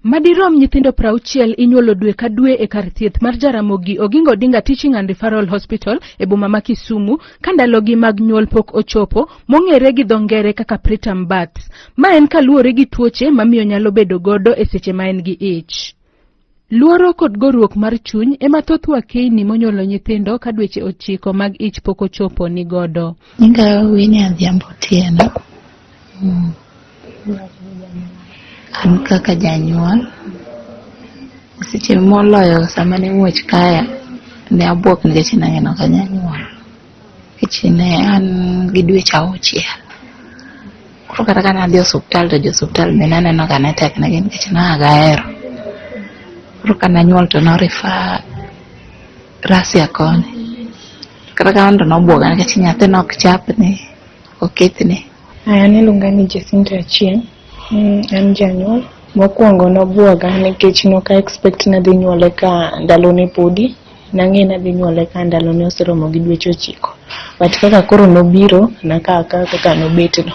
Madirom nyithindo 60 inyuolo dwe ka dwe e kar thieth mar Jaramogi Oginga Odinga Teaching and Referral Hospital e boma ma Kisumu ka ndalogi mag nyuol pok ochopo, mong'ere gi dho ngere kaka preterm births. Ma en kaluwore gi tuoche mamiyo nyalo bedo godo e seche ma en gi ich. Luoro kod goruok mar chuny ema thoth wakeyni monyuolo nyithindo ka dweche 9 mag ich pok ochopo ni godo. Nyinga Winnie Adhiambo Otieno. An kaka janyuol, seche moloyo sama ne wuoch kaya ne abuok nikech nang'eno ka janyuol. Nikech ne an gi dweche 6. Koro kata ka nadhi osuptal to jo osuptal be naneno ka ne tek negi nikech nagahero. Koro ka nanyuol to norifa Rasia koni. Kata kamano to nobuoga nikech nyathi nok chapni, okithni. An iluonga ni Jacinta Achieng'. An janyuol. Mokwongo nobuoga nikech noka expect na dhi nyuole ka ndalone podi. Nang'e na dhi nyuole ka ndalone oseromo gi dweche 9. But kaka koro nobiro kaka nobetno.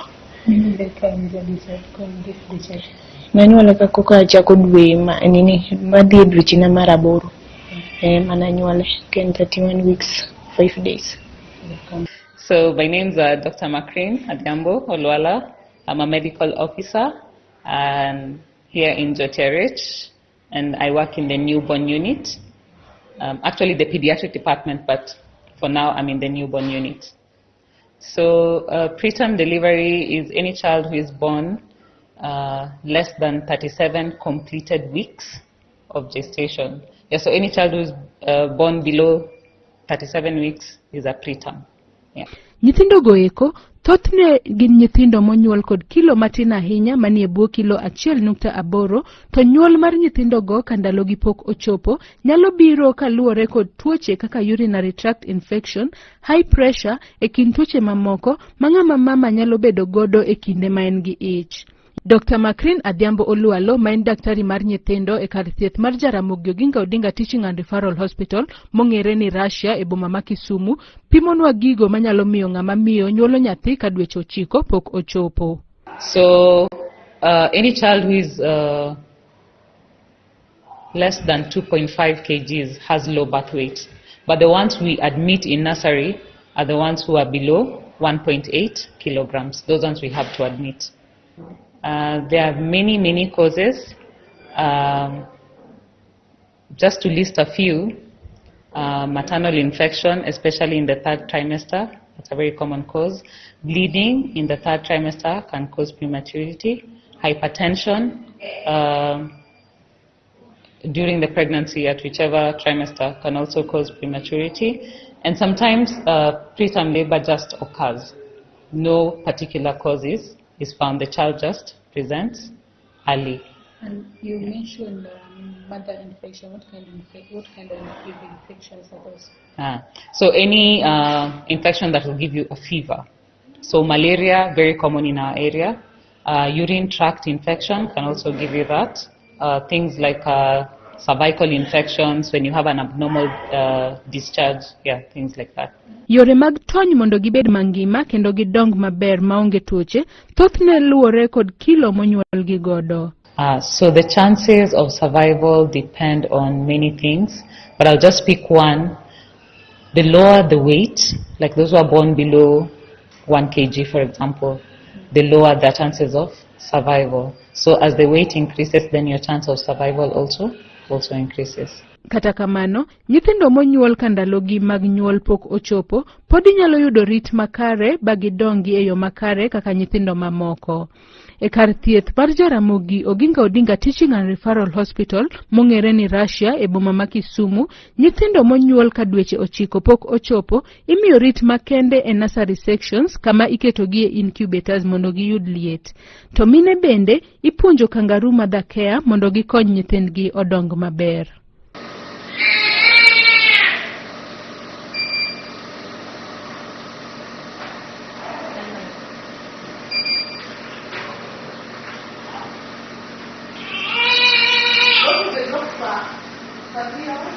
Nanyuole ka koka achako dwe madhi dweche na mar 8. Mananyuole ken 31 weeks 5 days. So my name's Dr. Macrin Adhiambo Olwala. I'm a medical officer here in JOTRH, and I work in the newborn unit. Actually the pediatric department, but for now I'm in the newborn unit. So preterm delivery is any child who is born less than 37 completed weeks of gestation. Yeah, so any child who is born below 37 weeks is a preterm. Yeah. Nyithindo goeko thothne gin nyithindo monyuol kod kilo matin ahinya manie bwo kilo 1.8, to nyuol mar nyithindo go ka ndalogi pok ochopo nyalo biro kaluwore kod tuoche kaka urinary tract infection, high pressure e kind tuoche mamoko ma ng'ama mama nyalo bedo godo e kinde ma en gi ich. Dr. Macrin Adhiambo Olwalo, ma en daktari mar nyithindo e kar thieth mar Jaramogi Oginga Odinga Teaching and Referral Hospital mong'ere ni Russia e boma ma Kisumu, pimonwa gigo manyalo miyo ng'ama miyo nyuolo nyathi ka dweche 9 pok ochopo. So any child who is less than 2.5 kgs has low birth weight, but the ones we admit in nursery are the ones who are below 1.8 kilograms. Those ones we have to admit. There are many causes. Just to list a few, maternal infection, especially in the 3rd trimester, that's a very common cause. Bleeding in the 3rd trimester can cause prematurity. Hypertension during the pregnancy at whichever trimester can also cause prematurity. And sometimes preterm labor just occurs. No particular causes is found. The child just presents early. And you mentioned mother infection. What kind of infections are those? So any infection that will give you a fever. So malaria, very common in our area. Urine tract infection can also give you that. Things like cervical infections, when you have an abnormal discharge, things like that. Yore mag tony mondo gibed mangima kendo gidong maber maonge tuoche thothne luwore kod kilo monyuol gi godo. So the chances of survival depend on many things, but I'll just pick one. The lower the weight, like those who are born below 1 kg, for example, the lower the chances of survival. So as the weight increases, then your chance of survival also increases. Kata kamano, nyithindo monyuol ka ndalogi mag nyuol pok ochopo, podi nyalo yudo rit makare bagidongi e yo makare kaka nyithindo mamoko. E kar thieth mar Jaramogi Oginga Odinga Teaching and Referral Hospital mong'ere ni Russia e boma ma Kisumu, nyithindo monyuol ka dweche 9 pok ochopo imiyo rit makende e nursery sections kama iketogi e incubators mondo giyud liet. To mine bende ipuonjo kangaroo mother care mondo gikony nyithindgi odong maber.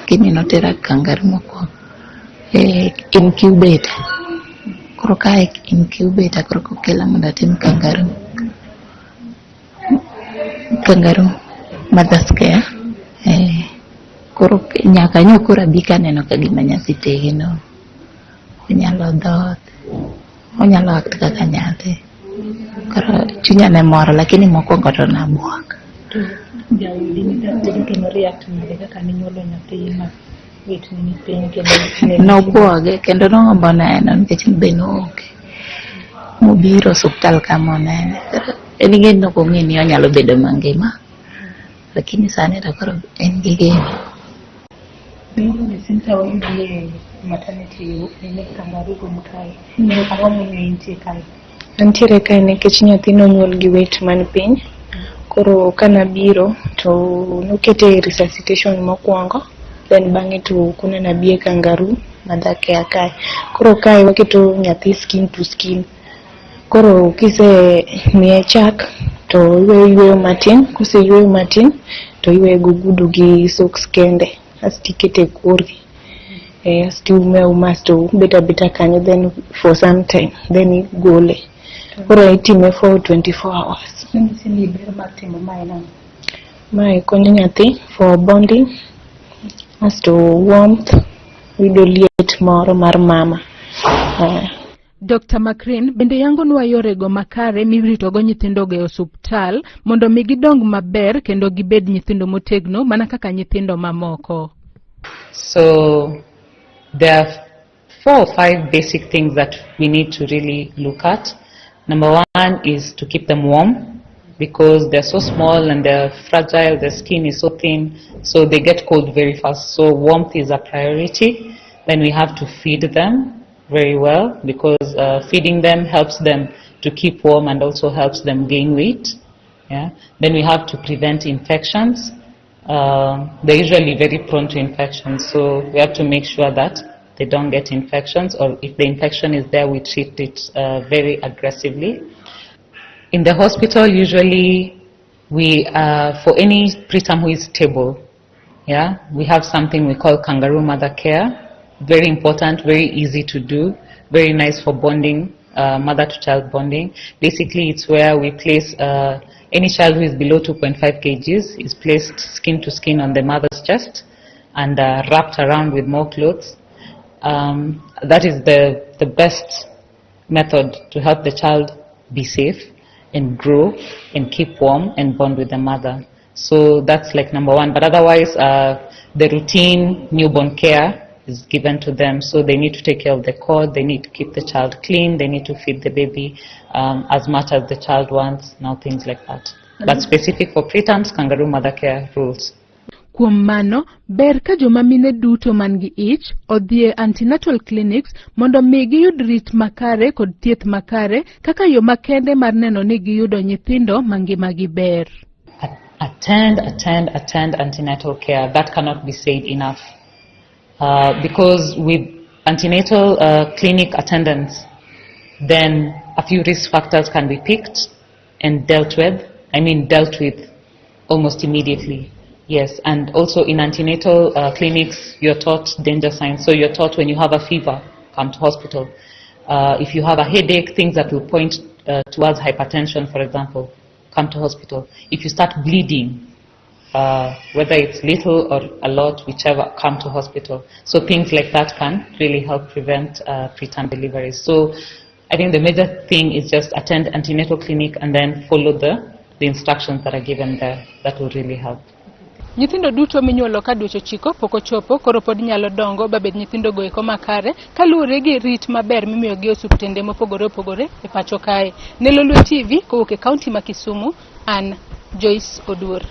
Kini notera kangaroo mokwongo incubator. Koro ka incubator koro kokela mondo atim kangaroo. mother's care. Koro nyaka nyokora bika neno ka gima nyathi tegno. Onyalo dhoth. Onyalo act kaka nyathi. Koro chunya ne moro lakini mokwongo to nabuok. Jaudi ni react nade kaka ninyuolo nyathi ma wit ni piny kendo nobuoge kendo nong'ombo neno nikech be noonge. Mobiro osuptal kama onene. En geno kong'e ni onyalo bedo mangima. Lakini sani to koro en gi geno. Mimi sinta wengine maternity ni Kangaroo mkai. Ni awamu ni ntie kai. Antiere kae nikech nyathino onyuol gi weight man piny. Koro kana biro to nokete resuscitation mokwongo, then bang'e to kunena bie Kangaroo mother care kae. Koro kae waketo nyathi skin to skin. Koro kise miye chak to yweyo matin, kose yweyo matin to yweyo gugudu gi socks kende. Asti kete kori. Asti umas to beta kanyo then for some time then gole. Koro itime for 24 hours. Sini ber matimo mai na. Mai konyo nyathi for bonding, as to warmth, yudo liet moro mar mama. Dr. Macrin bende yangonwa yorego makare miritogo nyithindogo e osuptal mondo mi gidong maber kendo gibed nyithindo motegno mana kaka nyithindo mamoko. So there are 4 or 5 basic things that we need to really look at. Number 1 is to keep them warm because they're so small and they're fragile, their skin is so thin, so they get cold very fast. So warmth is a priority. Then we have to feed them very well because feeding them helps them to keep warm and also helps them gain weight. Yeah. Then we have to prevent infections. They're usually very prone to infections, so we have to make sure that they don't get infections, or if the infection is there, we treat it very aggressively. In the hospital, usually we, for any preterm who is stable, yeah, we have something we call Kangaroo mother care. Very important, very easy to do, very nice for bonding, mother-to-child bonding. Basically, it's where we place any child who is below 2.5 kgs is placed skin to skin on the mother's chest and wrapped around with more clothes. That is the best method to help the child be safe and grow and keep warm and bond with the mother. So that's like number 1. But otherwise, the routine newborn care is given to them. So they need to take care of the cord, they need to keep the child clean, they need to feed the baby as much as the child wants, now things like that. But specific for preterms, Kangaroo mother care rules. Kuom mano, ber ka joma mine duto man gi ich odhie antenatal clinics mondo mi giyud rit makare kod thieth makare kaka yo makende mar neno ni giyudo nyithindo mangima gi ber. Attend antenatal care. That cannot be said enough. Because with antenatal clinic attendance, then a few risk factors can be picked and dealt with. Dealt with almost immediately. Yes, and also in antenatal clinics, you're taught danger signs. So you're taught when you have a fever, come to hospital. If you have a headache, things that will point towards hypertension, for example, come to hospital. If you start bleeding, whether it's little or a lot, whichever, come to hospital. So things like that can really help prevent preterm deliveries. So I think the major thing is just attend antenatal clinic and then follow the instructions that are given there. That will really help. Nyithindo duto minyuolo ka dweche 9 pok ochopo koro pod nyalo dongo babed nyithindo goeko makare kaluwore gi rit maber mimiyogi osuptende mopogore opogore e pacho kae. Ne Lolwe TV kowuok e kaunti ma Kisumu, an Joyce Oduor.